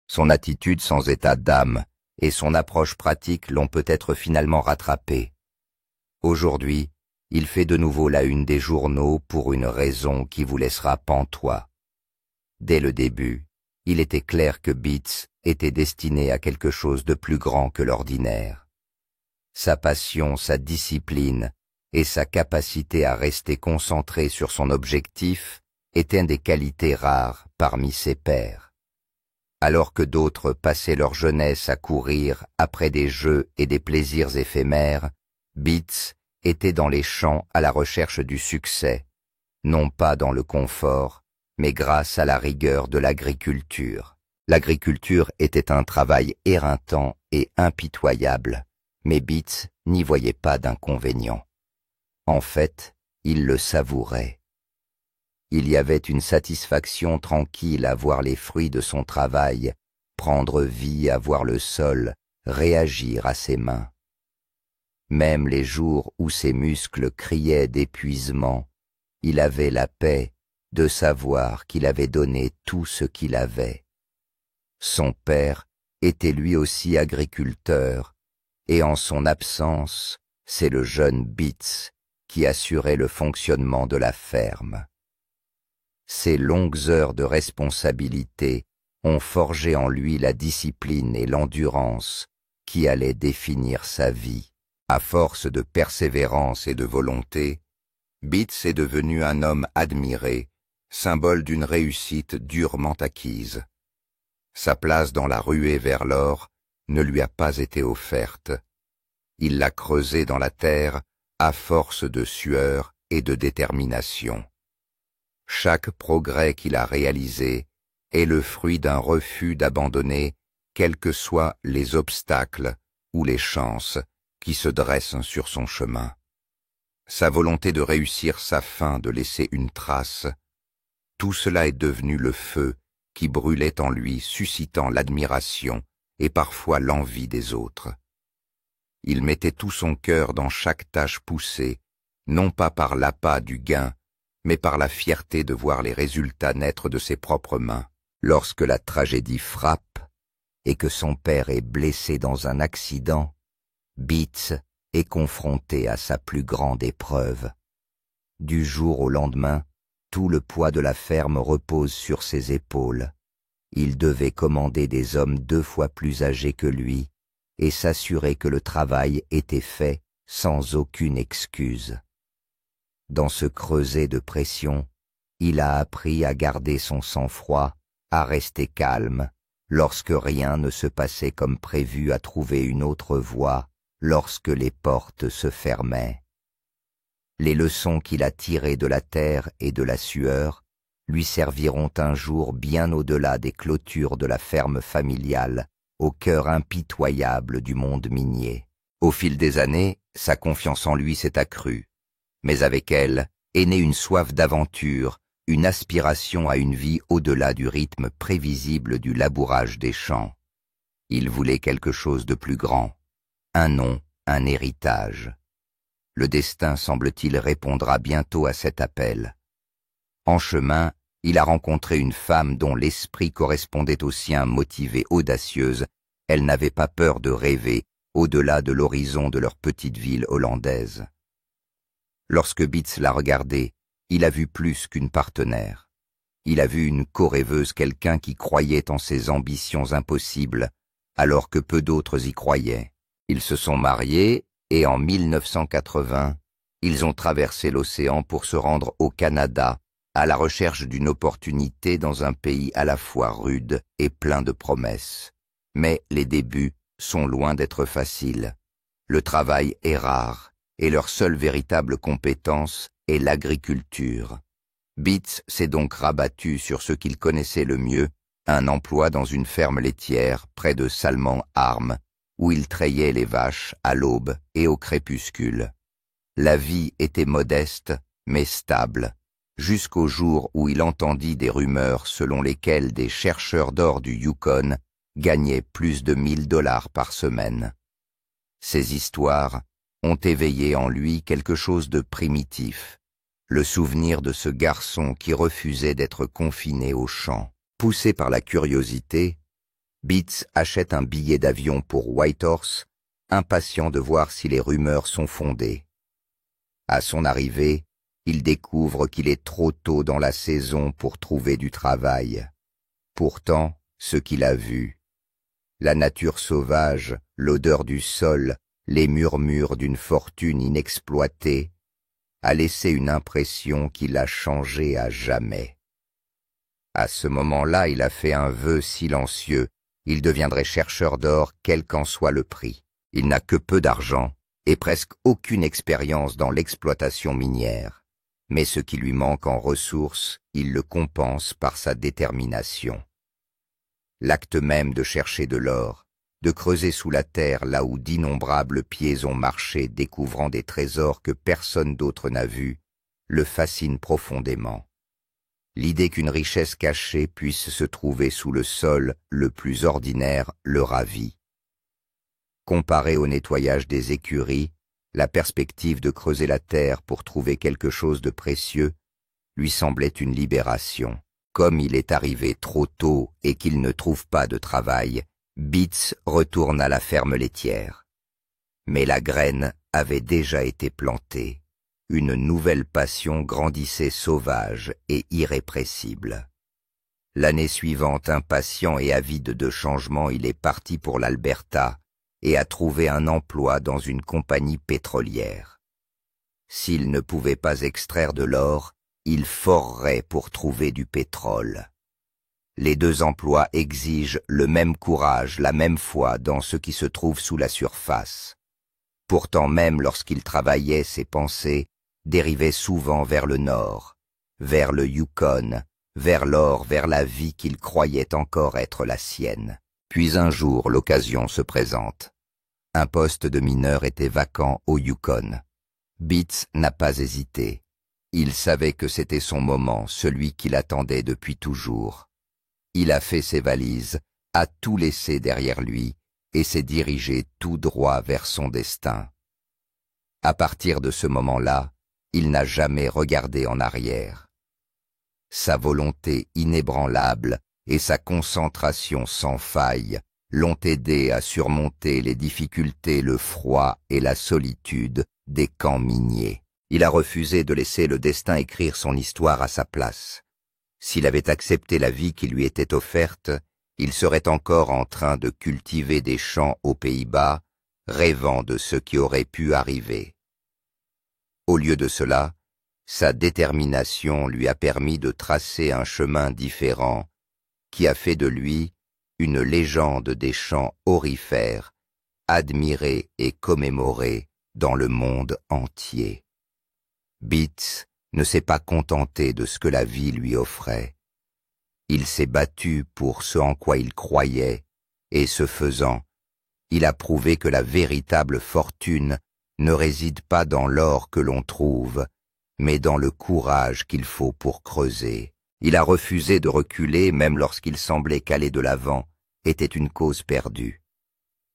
Son attitude sans état d'âme et son approche pratique l'ont peut-être finalement rattrapé. Aujourd'hui, il fait de nouveau la une des journaux pour une raison qui vous laissera pantois. Dès le début, il était clair que Beats était destiné à quelque chose de plus grand que l'ordinaire. Sa passion, sa discipline et sa capacité à rester concentré sur son objectif étaient des qualités rares parmi ses pairs. Alors que d'autres passaient leur jeunesse à courir après des jeux et des plaisirs éphémères, Beats était dans les champs à la recherche du succès, non pas dans le confort, mais grâce à la rigueur de l'agriculture. L'agriculture était un travail éreintant et impitoyable, mais Beats n'y voyait pas d'inconvénient. En fait, il le savourait. Il y avait une satisfaction tranquille à voir les fruits de son travail, prendre vie à voir le sol réagir à ses mains. Même les jours où ses muscles criaient d'épuisement, il avait la paix de savoir qu'il avait donné tout ce qu'il avait. Son père était lui aussi agriculteur, et en son absence, c'est le jeune Beats qui assurait le fonctionnement de la ferme. Ces longues heures de responsabilité ont forgé en lui la discipline et l'endurance qui allaient définir sa vie. À force de persévérance et de volonté, Beats est devenu un homme admiré, symbole d'une réussite durement acquise. Sa place dans la ruée vers l'or ne lui a pas été offerte. Il l'a creusée dans la terre à force de sueur et de détermination. Chaque progrès qu'il a réalisé est le fruit d'un refus d'abandonner quels que soient les obstacles ou les chances qui se dressent sur son chemin. Sa volonté de réussir sa fin, de laisser une trace, tout cela est devenu le feu qui brûlait en lui, suscitant l'admiration et parfois l'envie des autres. Il mettait tout son cœur dans chaque tâche poussée, non pas par l'appât du gain, mais par la fierté de voir les résultats naître de ses propres mains. Lorsque la tragédie frappe et que son père est blessé dans un accident, Beats est confronté à sa plus grande épreuve. Du jour au lendemain, tout le poids de la ferme repose sur ses épaules. Il devait commander des hommes 2 fois plus âgés que lui et s'assurer que le travail était fait sans aucune excuse. Dans ce creuset de pression, il a appris à garder son sang-froid, à rester calme, lorsque rien ne se passait comme prévu, à trouver une autre voie, lorsque les portes se fermaient. Les leçons qu'il a tirées de la terre et de la sueur lui serviront un jour bien au-delà des clôtures de la ferme familiale, au cœur impitoyable du monde minier. Au fil des années, sa confiance en lui s'est accrue, mais avec elle est née une soif d'aventure, une aspiration à une vie au-delà du rythme prévisible du labourage des champs. Il voulait quelque chose de plus grand, un nom, un héritage. Le destin, semble-t-il, répondra bientôt à cet appel. En chemin, il a rencontré une femme dont l'esprit correspondait au sien, motivée, audacieuse. Elle n'avait pas peur de rêver au-delà de l'horizon de leur petite ville hollandaise. Lorsque Beats l'a regardée, il a vu plus qu'une partenaire. Il a vu une co-rêveuse, quelqu'un qui croyait en ses ambitions impossibles, alors que peu d'autres y croyaient. Ils se sont mariés et en 1980, ils ont traversé l'océan pour se rendre au Canada, à la recherche d'une opportunité dans un pays à la fois rude et plein de promesses. Mais les débuts sont loin d'être faciles. Le travail est rare et leur seule véritable compétence est l'agriculture. Beats s'est donc rabattu sur ce qu'il connaissait le mieux, un emploi dans une ferme laitière près de Salmon-Arm, où il trayait les vaches à l'aube et au crépuscule. La vie était modeste, mais stable, jusqu'au jour où il entendit des rumeurs selon lesquelles des chercheurs d'or du Yukon gagnaient plus de $1000 par semaine. Ces histoires ont éveillé en lui quelque chose de primitif, le souvenir de ce garçon qui refusait d'être confiné au champ. Poussé par la curiosité, Beats achète un billet d'avion pour Whitehorse, impatient de voir si les rumeurs sont fondées. À son arrivée, il découvre qu'il est trop tôt dans la saison pour trouver du travail. Pourtant, ce qu'il a vu, la nature sauvage, l'odeur du sol, les murmures d'une fortune inexploitée, a laissé une impression qui l'a changé à jamais. À ce moment-là, il a fait un vœu silencieux. Il deviendrait chercheur d'or quel qu'en soit le prix. Il n'a que peu d'argent et presque aucune expérience dans l'exploitation minière. Mais ce qui lui manque en ressources, il le compense par sa détermination. L'acte même de chercher de l'or, de creuser sous la terre là où d'innombrables pieds ont marché découvrant des trésors que personne d'autre n'a vus, le fascine profondément. L'idée qu'une richesse cachée puisse se trouver sous le sol le plus ordinaire le ravit. Comparé au nettoyage des écuries, la perspective de creuser la terre pour trouver quelque chose de précieux lui semblait une libération. Comme il est arrivé trop tôt et qu'il ne trouve pas de travail, Beats retourne à la ferme laitière. Mais la graine avait déjà été plantée. Une nouvelle passion grandissait sauvage et irrépressible. L'année suivante, impatient et avide de changement, il est parti pour l'Alberta et a trouvé un emploi dans une compagnie pétrolière. S'il ne pouvait pas extraire de l'or, il forerait pour trouver du pétrole. Les deux emplois exigent le même courage, la même foi dans ce qui se trouve sous la surface. Pourtant, même lorsqu'il travaillait, ses pensées dérivaient souvent vers le nord, vers le Yukon, vers l'or, vers la vie qu'il croyait encore être la sienne. Puis un jour, l'occasion se présente. Un poste de mineur était vacant au Yukon. Beats n'a pas hésité. Il savait que c'était son moment, celui qu'il attendait depuis toujours. Il a fait ses valises, a tout laissé derrière lui et s'est dirigé tout droit vers son destin. À partir de ce moment-là, il n'a jamais regardé en arrière. Sa volonté inébranlable et sa concentration sans faille l'ont aidé à surmonter les difficultés, le froid et la solitude des camps miniers. Il a refusé de laisser le destin écrire son histoire à sa place. S'il avait accepté la vie qui lui était offerte, il serait encore en train de cultiver des champs aux Pays-Bas, rêvant de ce qui aurait pu arriver. Au lieu de cela, sa détermination lui a permis de tracer un chemin différent qui a fait de lui une légende des champs aurifères, admirée et commémorée dans le monde entier. Beats ne s'est pas contenté de ce que la vie lui offrait. Il s'est battu pour ce en quoi il croyait, et ce faisant, il a prouvé que la véritable fortune ne réside pas dans l'or que l'on trouve, mais dans le courage qu'il faut pour creuser. Il a refusé de reculer même lorsqu'il semblait qu'aller de l'avant était une cause perdue.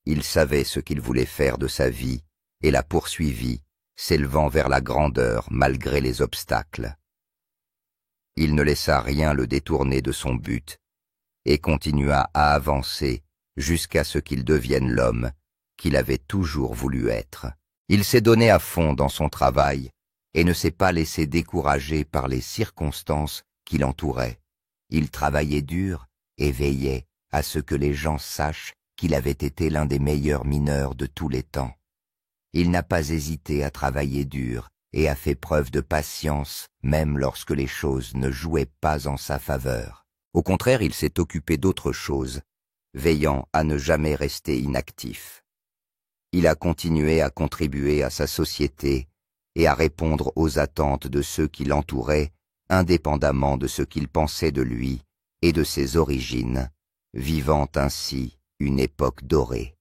Il savait ce qu'il voulait faire de sa vie et l'a poursuivi, s'élevant vers la grandeur malgré les obstacles. Il ne laissa rien le détourner de son but et continua à avancer jusqu'à ce qu'il devienne l'homme qu'il avait toujours voulu être. Il s'est donné à fond dans son travail et ne s'est pas laissé décourager par les circonstances qui l'entouraient. Il travaillait dur et veillait à ce que les gens sachent qu'il avait été l'un des meilleurs mineurs de tous les temps. Il n'a pas hésité à travailler dur et a fait preuve de patience même lorsque les choses ne jouaient pas en sa faveur. Au contraire, il s'est occupé d'autre chose, veillant à ne jamais rester inactif. Il a continué à contribuer à sa société et à répondre aux attentes de ceux qui l'entouraient, indépendamment de ce qu'ils pensaient de lui et de ses origines, vivant ainsi une époque dorée.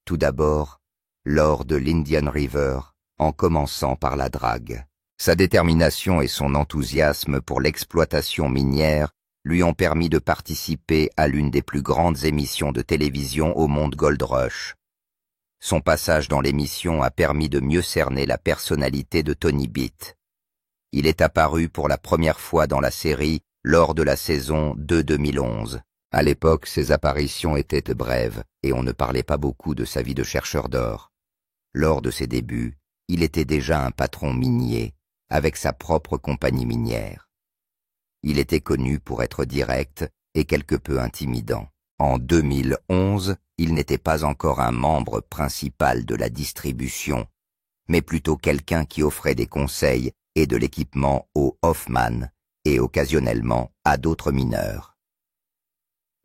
Tout d'abord, lors de l'Indian River, en commençant par la drague. Sa détermination et son enthousiasme pour l'exploitation minière lui ont permis de participer à l'une des plus grandes émissions de télévision au monde Gold Rush. Son passage dans l'émission a permis de mieux cerner la personnalité de Tony Beat. Il est apparu pour la première fois dans la série lors de la saison de 2011. À l'époque, ses apparitions étaient brèves et on ne parlait pas beaucoup de sa vie de chercheur d'or. Lors de ses débuts, il était déjà un patron minier, avec sa propre compagnie minière. Il était connu pour être direct et quelque peu intimidant. En 2011, il n'était pas encore un membre principal de la distribution, mais plutôt quelqu'un qui offrait des conseils et de l'équipement au Hoffman et occasionnellement à d'autres mineurs.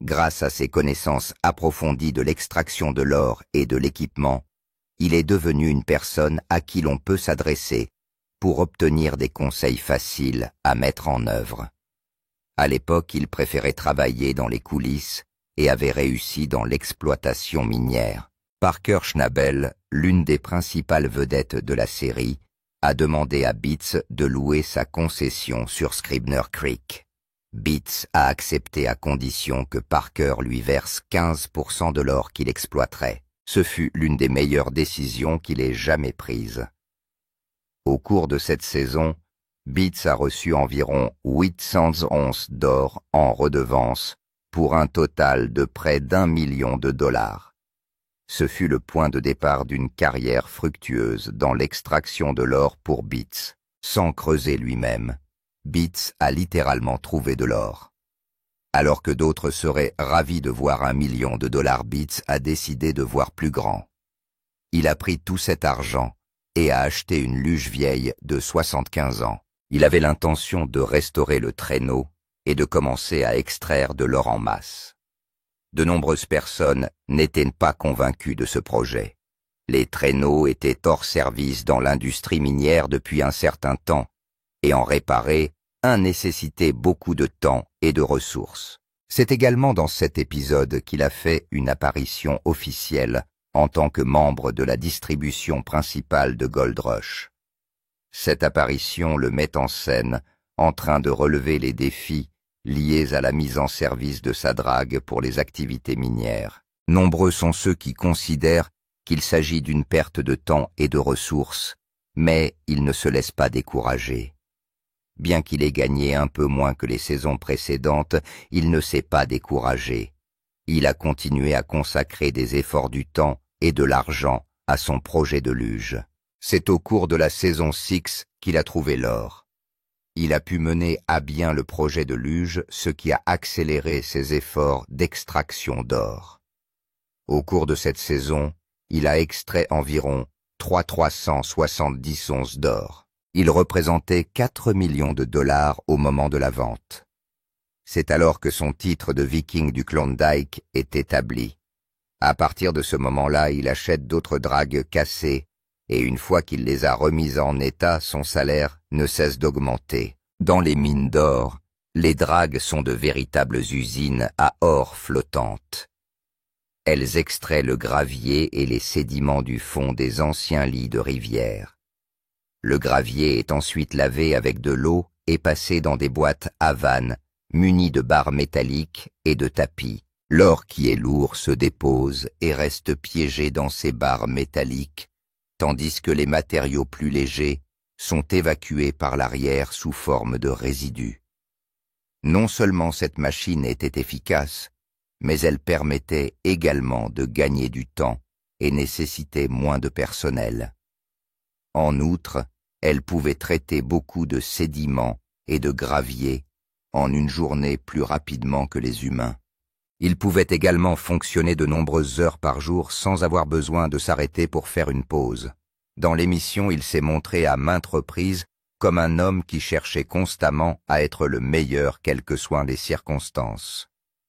Grâce à ses connaissances approfondies de l'extraction de l'or et de l'équipement, il est devenu une personne à qui l'on peut s'adresser pour obtenir des conseils faciles à mettre en œuvre. À l'époque, il préférait travailler dans les coulisses et avait réussi dans l'exploitation minière. Parker Schnabel, l'une des principales vedettes de la série, a demandé à Beats de louer sa concession sur Scribner Creek. Beats a accepté à condition que Parker lui verse 15% de l'or qu'il exploiterait. Ce fut l'une des meilleures décisions qu'il ait jamais prises. Au cours de cette saison, Beats a reçu environ 800 onces d'or en redevance pour un total de près d'1 million de dollars. Ce fut le point de départ d'une carrière fructueuse dans l'extraction de l'or pour Beats. Sans creuser lui-même, Beats a littéralement trouvé de l'or. Alors que d'autres seraient ravis de voir 1 million de dollars, Beats a décidé de voir plus grand. Il a pris tout cet argent et a acheté une luge vieille de 75 ans. Il avait l'intention de restaurer le traîneau et de commencer à extraire de l'or en masse. De nombreuses personnes n'étaient pas convaincues de ce projet. Les traîneaux étaient hors service dans l'industrie minière depuis un certain temps, et en réparer un nécessitait beaucoup de temps et de ressources. C'est également dans cet épisode qu'il a fait une apparition officielle en tant que membre de la distribution principale de Gold Rush. Cette apparition le met en scène en train de relever les défis liés à la mise en service de sa drague pour les activités minières. Nombreux sont ceux qui considèrent qu'il s'agit d'une perte de temps et de ressources, mais il ne se laisse pas décourager. Bien qu'il ait gagné un peu moins que les saisons précédentes, il ne s'est pas découragé. Il a continué à consacrer des efforts du temps et de l'argent à son projet de luge. C'est au cours de la saison 6 qu'il a trouvé l'or. Il a pu mener à bien le projet de luge, ce qui a accéléré ses efforts d'extraction d'or. Au cours de cette saison, il a extrait environ 370 onces d'or. Il représentait 4 millions de dollars au moment de la vente. C'est alors que son titre de Viking du Klondike est établi. À partir de ce moment-là, il achète d'autres dragues cassées, et une fois qu'il les a remises en état, son salaire ne cesse d'augmenter. Dans les mines d'or, les dragues sont de véritables usines à or flottantes. Elles extraient le gravier et les sédiments du fond des anciens lits de rivières. Le gravier est ensuite lavé avec de l'eau et passé dans des boîtes à vannes munies de barres métalliques et de tapis. L'or qui est lourd se dépose et reste piégé dans ces barres métalliques, tandis que les matériaux plus légers sont évacués par l'arrière sous forme de résidus. Non seulement cette machine était efficace, mais elle permettait également de gagner du temps et nécessitait moins de personnel. En outre, elle pouvait traiter beaucoup de sédiments et de gravier en une journée plus rapidement que les humains. Il pouvait également fonctionner de nombreuses heures par jour sans avoir besoin de s'arrêter pour faire une pause. Dans l'émission, il s'est montré à maintes reprises comme un homme qui cherchait constamment à être le meilleur quelles que soient les circonstances.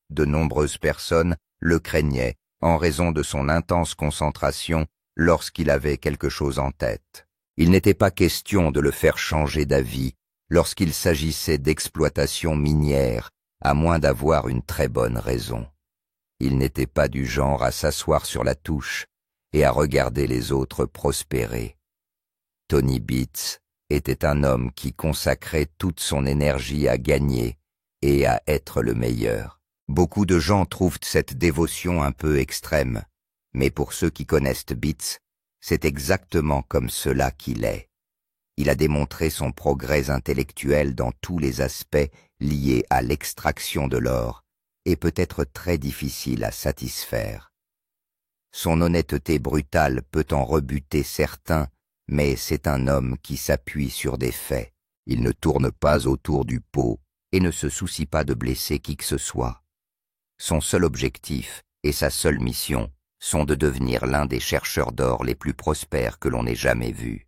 De nombreuses personnes le craignaient en raison de son intense concentration lorsqu'il avait quelque chose en tête. Il n'était pas question de le faire changer d'avis lorsqu'il s'agissait d'exploitation minière, à moins d'avoir une très bonne raison. Il n'était pas du genre à s'asseoir sur la touche et à regarder les autres prospérer. Tony Beats était un homme qui consacrait toute son énergie à gagner et à être le meilleur. Beaucoup de gens trouvent cette dévotion un peu extrême, mais pour ceux qui connaissent Beats, c'est exactement comme cela qu'il est. Il a démontré son progrès intellectuel dans tous les aspects liés à l'extraction de l'or et peut être très difficile à satisfaire. Son honnêteté brutale peut en rebuter certains, mais c'est un homme qui s'appuie sur des faits. Il ne tourne pas autour du pot et ne se soucie pas de blesser qui que ce soit. Son seul objectif et sa seule mission sont de devenir l'un des chercheurs d'or les plus prospères que l'on ait jamais vus.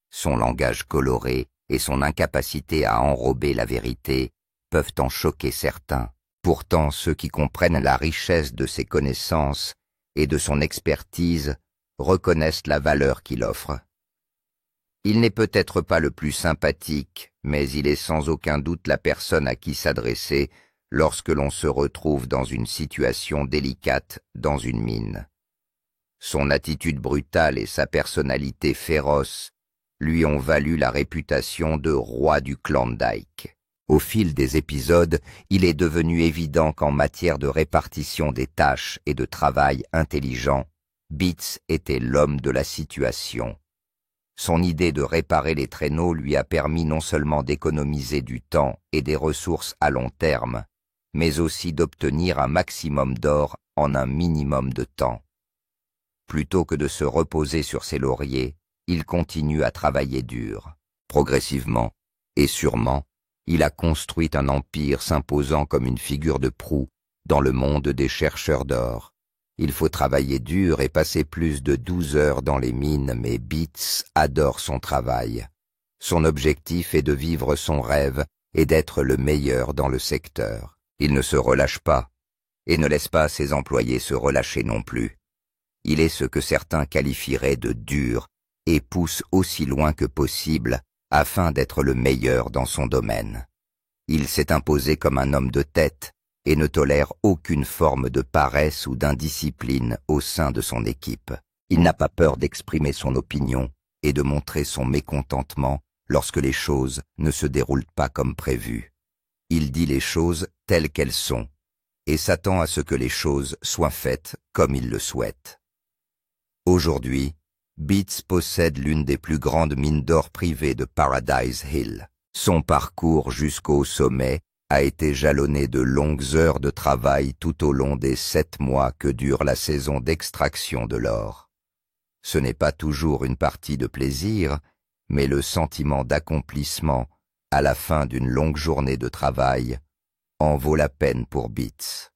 Son langage coloré et son incapacité à enrober la vérité peuvent en choquer certains. Pourtant, ceux qui comprennent la richesse de ses connaissances et de son expertise reconnaissent la valeur qu'il offre. Il n'est peut-être pas le plus sympathique, mais il est sans aucun doute la personne à qui s'adresser lorsque l'on se retrouve dans une situation délicate dans une mine. Son attitude brutale et sa personnalité féroce lui ont valu la réputation de roi du Klondike. Au fil des épisodes, il est devenu évident qu'en matière de répartition des tâches et de travail intelligent, Beats était l'homme de la situation. Son idée de réparer les traîneaux lui a permis non seulement d'économiser du temps et des ressources à long terme, mais aussi d'obtenir un maximum d'or en un minimum de temps. Plutôt que de se reposer sur ses lauriers, il continue à travailler dur. Progressivement et sûrement, il a construit un empire s'imposant comme une figure de proue dans le monde des chercheurs d'or. Il faut travailler dur et passer plus de 12 heures dans les mines, mais Beats adore son travail. Son objectif est de vivre son rêve et d'être le meilleur dans le secteur. Il ne se relâche pas et ne laisse pas ses employés se relâcher non plus. Il est ce que certains qualifieraient de dur et pousse aussi loin que possible afin d'être le meilleur dans son domaine. Il s'est imposé comme un homme de tête et ne tolère aucune forme de paresse ou d'indiscipline au sein de son équipe. Il n'a pas peur d'exprimer son opinion et de montrer son mécontentement lorsque les choses ne se déroulent pas comme prévu. Il dit les choses telles qu'elles sont et s'attend à ce que les choses soient faites comme il le souhaite. Aujourd'hui, Beats possède l'une des plus grandes mines d'or privées de Paradise Hill. Son parcours jusqu'au sommet a été jalonné de longues heures de travail tout au long des 7 mois que dure la saison d'extraction de l'or. Ce n'est pas toujours une partie de plaisir, mais le sentiment d'accomplissement à la fin d'une longue journée de travail en vaut la peine pour Beats.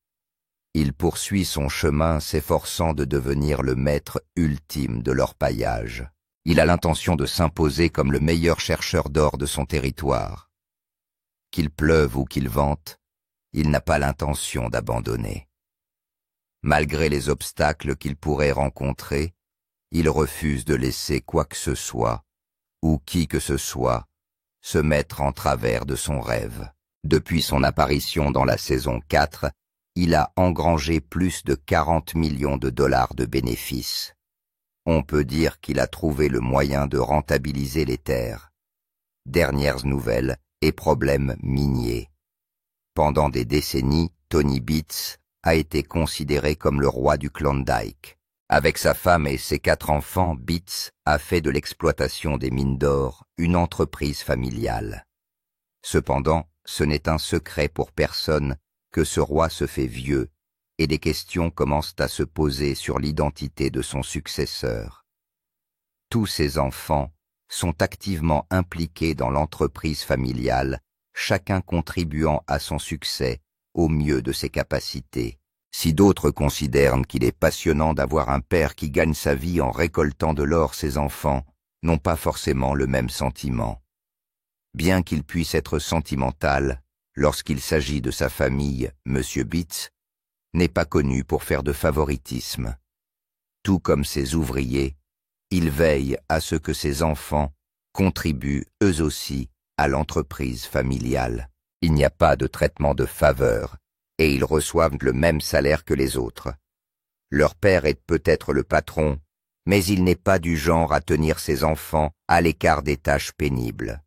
Il poursuit son chemin s'efforçant de devenir le maître ultime de l'orpaillage. Il a l'intention de s'imposer comme le meilleur chercheur d'or de son territoire. Qu'il pleuve ou qu'il vente, il n'a pas l'intention d'abandonner. Malgré les obstacles qu'il pourrait rencontrer, il refuse de laisser quoi que ce soit, ou qui que ce soit, se mettre en travers de son rêve. Depuis son apparition dans la saison 4, il a engrangé plus de 40 millions de dollars de bénéfices. On peut dire qu'il a trouvé le moyen de rentabiliser les terres. Dernières nouvelles et problèmes miniers. Pendant des décennies, Tony Beats a été considéré comme le roi du Klondike. Avec sa femme et ses 4 enfants, Beats a fait de l'exploitation des mines d'or une entreprise familiale. Cependant, ce n'est un secret pour personne que ce roi se fait vieux et des questions commencent à se poser sur l'identité de son successeur. Tous ses enfants sont activement impliqués dans l'entreprise familiale, chacun contribuant à son succès au mieux de ses capacités. Si d'autres considèrent qu'il est passionnant d'avoir un père qui gagne sa vie en récoltant de l'or, ses enfants n'ont pas forcément le même sentiment. Bien qu'il puisse être sentimental, lorsqu'il s'agit de sa famille, M. Beats n'est pas connu pour faire de favoritisme. Tout comme ses ouvriers, il veille à ce que ses enfants contribuent eux aussi à l'entreprise familiale. Il n'y a pas de traitement de faveur et ils reçoivent le même salaire que les autres. Leur père est peut-être le patron, mais il n'est pas du genre à tenir ses enfants à l'écart des tâches pénibles.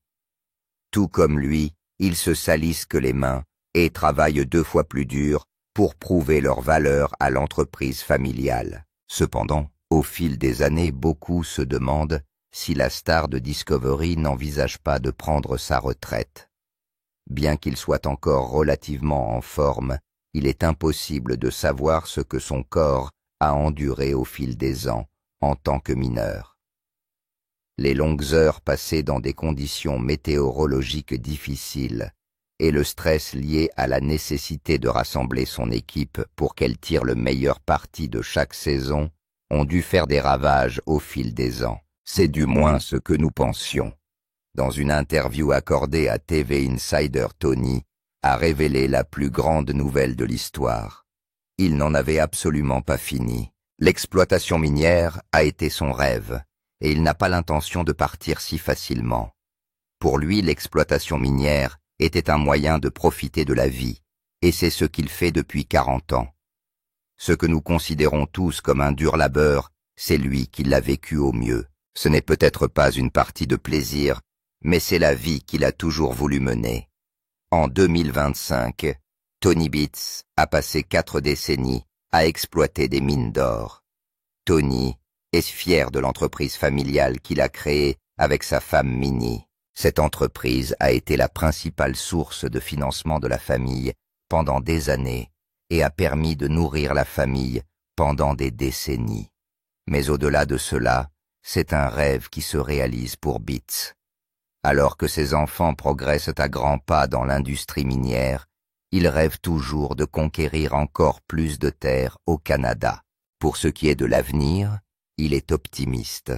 Tout comme lui, ils se salissent que les mains et travaillent 2 fois plus dur pour prouver leur valeur à l'entreprise familiale. Cependant, au fil des années, beaucoup se demandent si la star de Discovery n'envisage pas de prendre sa retraite. Bien qu'il soit encore relativement en forme, il est impossible de savoir ce que son corps a enduré au fil des ans en tant que mineur. Les longues heures passées dans des conditions météorologiques difficiles et le stress lié à la nécessité de rassembler son équipe pour qu'elle tire le meilleur parti de chaque saison ont dû faire des ravages au fil des ans. C'est du moins ce que nous pensions. Dans une interview accordée à TV Insider, Tony a révélé la plus grande nouvelle de l'histoire. Il n'en avait absolument pas fini. L'exploitation minière a été son rêve, et il n'a pas l'intention de partir si facilement. Pour lui, l'exploitation minière était un moyen de profiter de la vie, et c'est ce qu'il fait depuis 40 ans. Ce que nous considérons tous comme un dur labeur, c'est lui qui l'a vécu au mieux. Ce n'est peut-être pas une partie de plaisir, mais c'est la vie qu'il a toujours voulu mener. En 2025, Tony Beets a passé 4 décennies à exploiter des mines d'or. Tony est fier de l'entreprise familiale qu'il a créée avec sa femme Minnie. Cette entreprise a été la principale source de financement de la famille pendant des années et a permis de nourrir la famille pendant des décennies. Mais au-delà de cela, c'est un rêve qui se réalise pour Beets. Alors que ses enfants progressent à grands pas dans l'industrie minière, il rêve toujours de conquérir encore plus de terres au Canada. Pour ce qui est de l'avenir, il est optimiste.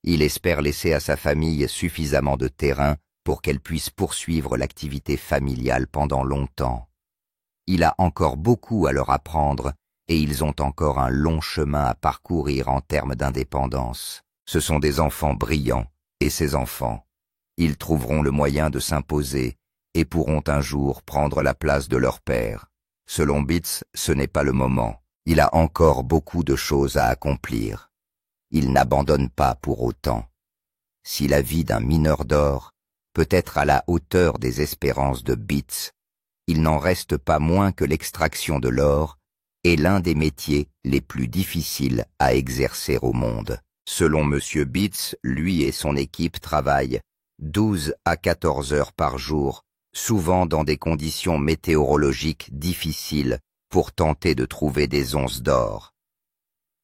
Il espère laisser à sa famille suffisamment de terrain pour qu'elle puisse poursuivre l'activité familiale pendant longtemps. Il a encore beaucoup à leur apprendre et ils ont encore un long chemin à parcourir en termes d'indépendance. Ce sont des enfants brillants et ces enfants, ils trouveront le moyen de s'imposer et pourront un jour prendre la place de leur père. Selon Beets, ce n'est pas le moment. Il a encore beaucoup de choses à accomplir. Il n'abandonne pas pour autant. Si la vie d'un mineur d'or peut être à la hauteur des espérances de Beets, il n'en reste pas moins que l'extraction de l'or est l'un des métiers les plus difficiles à exercer au monde. Selon M. Beets, lui et son équipe travaillent 12 à 14 heures par jour, souvent dans des conditions météorologiques difficiles pour tenter de trouver des onces d'or.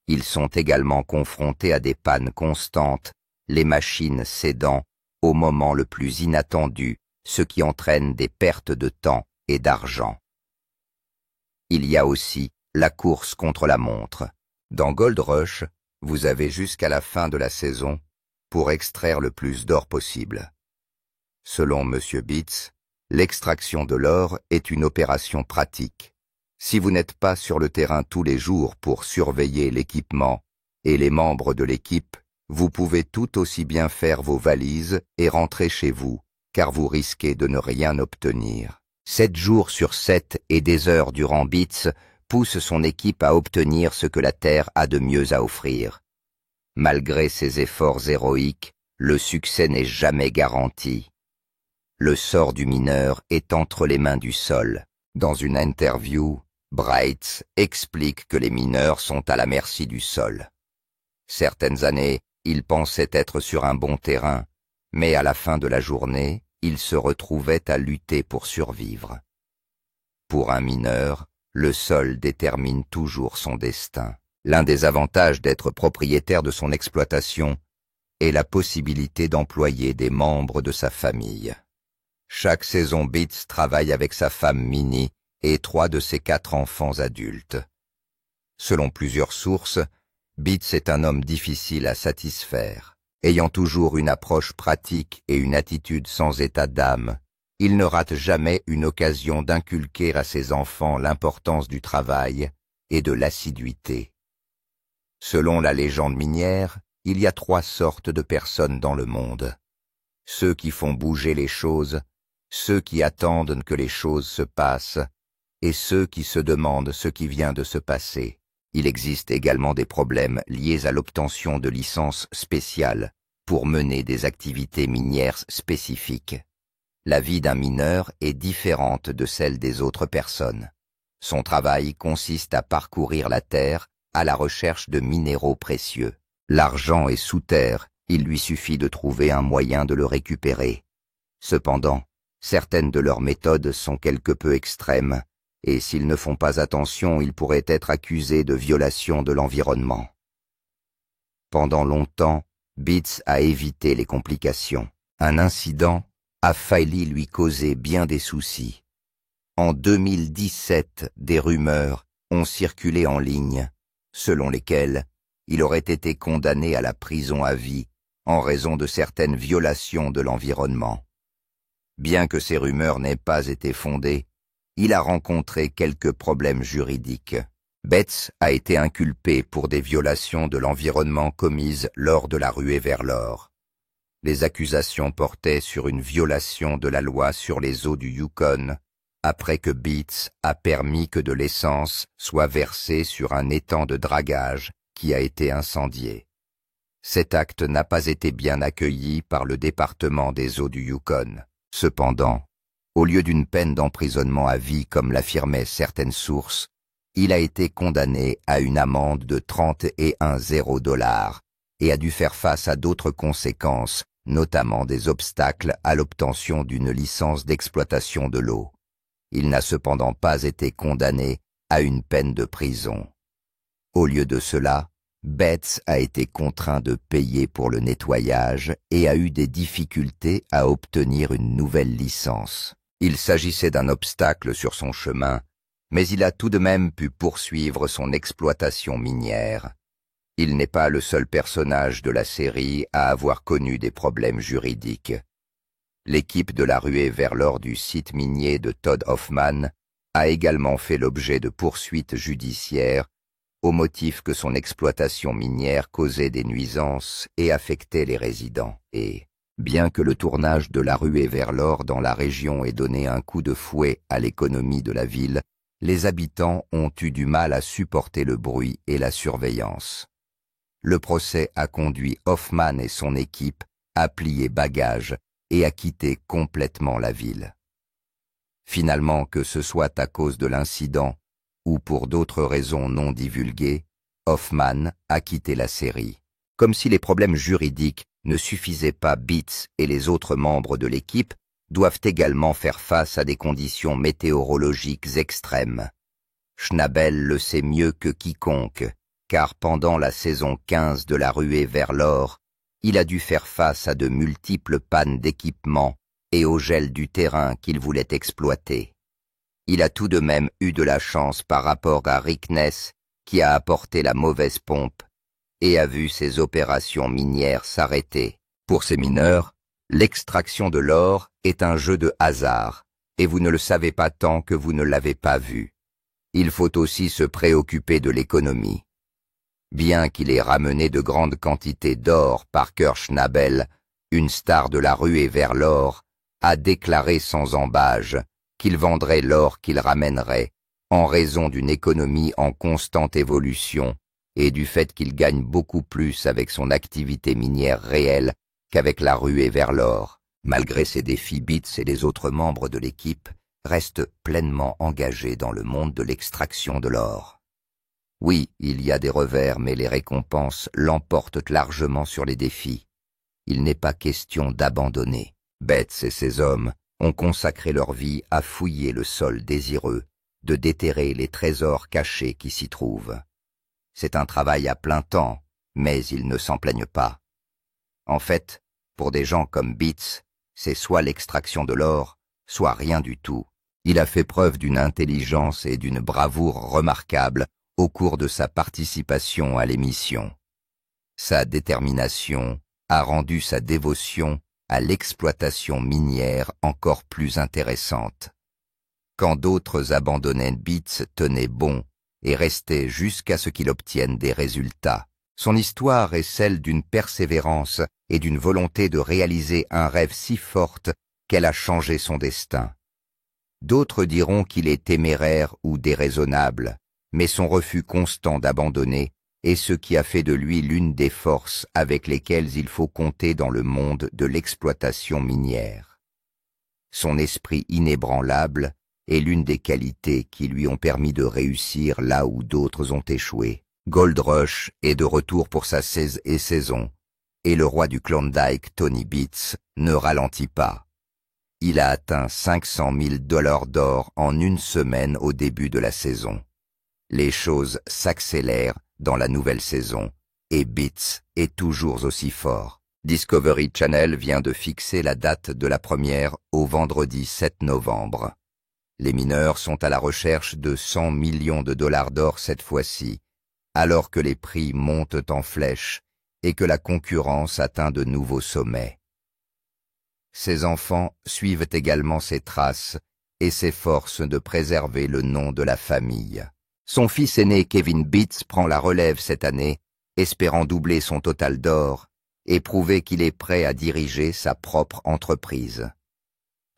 Ils sont également confrontés à des pannes constantes, les machines cédant au moment le plus inattendu, ce qui entraîne des pertes de temps et d'argent. Il y a aussi la course contre la montre. Dans Gold Rush, vous avez jusqu'à la fin de la saison pour extraire le plus d'or possible. Selon M. Beets, l'extraction de l'or est une opération pratique. Si vous n'êtes pas sur le terrain tous les jours pour surveiller l'équipement et les membres de l'équipe, vous pouvez tout aussi bien faire vos valises et rentrer chez vous, car vous risquez de ne rien obtenir. 7 jours sur 7 et des heures durant Beets pousse son équipe à obtenir ce que la Terre a de mieux à offrir. Malgré ses efforts héroïques, le succès n'est jamais garanti. Le sort du mineur est entre les mains du sol. Dans une interview, Bright explique que les mineurs sont à la merci du sol. Certaines années, ils pensaient être sur un bon terrain, mais à la fin de la journée, ils se retrouvaient à lutter pour survivre. Pour un mineur, le sol détermine toujours son destin. L'un des avantages d'être propriétaire de son exploitation est la possibilité d'employer des membres de sa famille. Chaque saison, Beets travaille avec sa femme Minnie et 3 de ses 4 enfants adultes. Selon plusieurs sources, Beets est un homme difficile à satisfaire. Ayant toujours une approche pratique et une attitude sans état d'âme, il ne rate jamais une occasion d'inculquer à ses enfants l'importance du travail et de l'assiduité. Selon la légende minière, il y a 3 sortes de personnes dans le monde. Ceux qui font bouger les choses, ceux qui attendent que les choses se passent, et ceux qui se demandent ce qui vient de se passer. Il existe également des problèmes liés à l'obtention de licences spéciales pour mener des activités minières spécifiques. La vie d'un mineur est différente de celle des autres personnes. Son travail consiste à parcourir la terre à la recherche de minéraux précieux. L'argent est sous terre, il lui suffit de trouver un moyen de le récupérer. Cependant, certaines de leurs méthodes sont quelque peu extrêmes et s'ils ne font pas attention, ils pourraient être accusés de violation de l'environnement. Pendant longtemps, Beats a évité les complications. Un incident a failli lui causer bien des soucis. En 2017, des rumeurs ont circulé en ligne, selon lesquelles il aurait été condamné à la prison à vie en raison de certaines violations de l'environnement. Bien que ces rumeurs n'aient pas été fondées, il a rencontré quelques problèmes juridiques. Betts a été inculpé pour des violations de l'environnement commises lors de la ruée vers l'or. Les accusations portaient sur une violation de la loi sur les eaux du Yukon, après que Beats a permis que de l'essence soit versée sur un étang de dragage qui a été incendié. Cet acte n'a pas été bien accueilli par le département des eaux du Yukon. Cependant, au lieu d'une peine d'emprisonnement à vie comme l'affirmaient certaines sources, il a été condamné à une amende de 31 000 $ et a dû faire face à d'autres conséquences, notamment des obstacles à l'obtention d'une licence d'exploitation de l'eau. Il n'a cependant pas été condamné à une peine de prison. Au lieu de cela, Betts a été contraint de payer pour le nettoyage et a eu des difficultés à obtenir une nouvelle licence. Il s'agissait d'un obstacle sur son chemin, mais il a tout de même pu poursuivre son exploitation minière. Il n'est pas le seul personnage de la série à avoir connu des problèmes juridiques. L'équipe de la ruée vers l'or du site minier de Todd Hoffman a également fait l'objet de poursuites judiciaires au motif que son exploitation minière causait des nuisances et affectait les résidents. Et, bien que le tournage de la ruée vers l'or dans la région ait donné un coup de fouet à l'économie de la ville, les habitants ont eu du mal à supporter le bruit et la surveillance. Le procès a conduit Hoffman et son équipe à plier bagages et à quitter complètement la ville. Finalement, que ce soit à cause de l'incident ou pour d'autres raisons non divulguées, Hoffman a quitté la série. Comme si les problèmes juridiques ne suffisaient pas, Beats et les autres membres de l'équipe doivent également faire face à des conditions météorologiques extrêmes. Schnabel le sait mieux que quiconque, car pendant la saison 15 de la ruée vers l'or, il a dû faire face à de multiples pannes d'équipement et au gel du terrain qu'il voulait exploiter. Il a tout de même eu de la chance par rapport à Rick Ness, qui a apporté la mauvaise pompe et a vu ses opérations minières s'arrêter. Pour ces mineurs, l'extraction de l'or est un jeu de hasard, et vous ne le savez pas tant que vous ne l'avez pas vu. Il faut aussi se préoccuper de l'économie. Bien qu'il ait ramené de grandes quantités d'or, Parker Schnabel, une star de la ruée vers l'or, a déclaré sans ambages qu'il vendrait l'or qu'il ramènerait en raison d'une économie en constante évolution et du fait qu'il gagne beaucoup plus avec son activité minière réelle qu'avec la ruée vers l'or. Malgré ces défis, Beats et les autres membres de l'équipe restent pleinement engagés dans le monde de l'extraction de l'or. Oui, il y a des revers, mais les récompenses l'emportent largement sur les défis. Il n'est pas question d'abandonner. Betts et ses hommes ont consacré leur vie à fouiller le sol désireux de déterrer les trésors cachés qui s'y trouvent. C'est un travail à plein temps, mais ils ne s'en plaignent pas. En fait, pour des gens comme Beats, c'est soit l'extraction de l'or, soit rien du tout. Il a fait preuve d'une intelligence et d'une bravoure remarquables au cours de sa participation à l'émission. Sa détermination a rendu sa dévotion à l'exploitation minière encore plus intéressante. Quand d'autres abandonnaient, Beats tenait bon et restait jusqu'à ce qu'il obtienne des résultats. Son histoire est celle d'une persévérance et d'une volonté de réaliser un rêve si forte qu'elle a changé son destin. D'autres diront qu'il est téméraire ou déraisonnable, mais son refus constant d'abandonner est ce qui a fait de lui l'une des forces avec lesquelles il faut compter dans le monde de l'exploitation minière. Son esprit inébranlable est l'une des qualités qui lui ont permis de réussir là où d'autres ont échoué. Gold Rush est de retour pour sa 16e saison, et le roi du Klondike, Tony Beats, ne ralentit pas. Il a atteint 500 000 $ d'or en une semaine au début de la saison. Les choses s'accélèrent dans la nouvelle saison et Beats est toujours aussi fort. Discovery Channel vient de fixer la date de la première au vendredi 7 novembre. Les mineurs sont à la recherche de 100 millions de $ d'or cette fois-ci, alors que les prix montent en flèche et que la concurrence atteint de nouveaux sommets. Ses enfants suivent également ses traces et s'efforcent de préserver le nom de la famille. Son fils aîné Kevin Beats prend la relève cette année, espérant doubler son total d'or et prouver qu'il est prêt à diriger sa propre entreprise.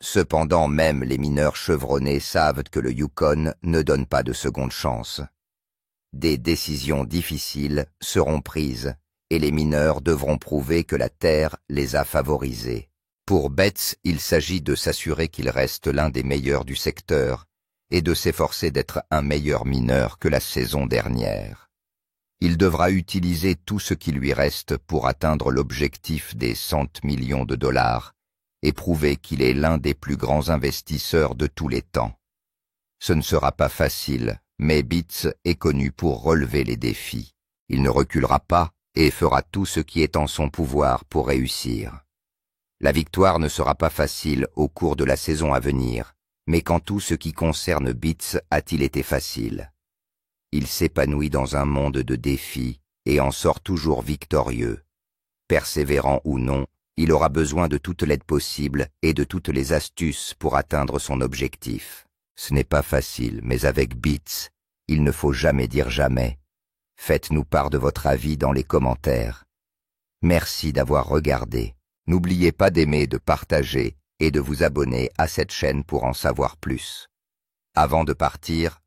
Cependant, même les mineurs chevronnés savent que le Yukon ne donne pas de seconde chance. Des décisions difficiles seront prises et les mineurs devront prouver que la terre les a favorisés. Pour Betts, il s'agit de s'assurer qu'il reste l'un des meilleurs du secteur et de s'efforcer d'être un meilleur mineur que la saison dernière. Il devra utiliser tout ce qui lui reste pour atteindre l'objectif des 100 millions de $ et prouver qu'il est l'un des plus grands investisseurs de tous les temps. Ce ne sera pas facile, mais Beats est connu pour relever les défis. Il ne reculera pas et fera tout ce qui est en son pouvoir pour réussir. La victoire ne sera pas facile au cours de la saison à venir, mais quand tout ce qui concerne Beats a-t-il été facile? Il s'épanouit dans un monde de défis et en sort toujours victorieux. Persévérant ou non, il aura besoin de toute l'aide possible et de toutes les astuces pour atteindre son objectif. Ce n'est pas facile, mais avec Beats, il ne faut jamais dire jamais. Faites-nous part de votre avis dans les commentaires. Merci d'avoir regardé. N'oubliez pas d'aimer, de partager et de vous abonner à cette chaîne pour en savoir plus. Avant de partir,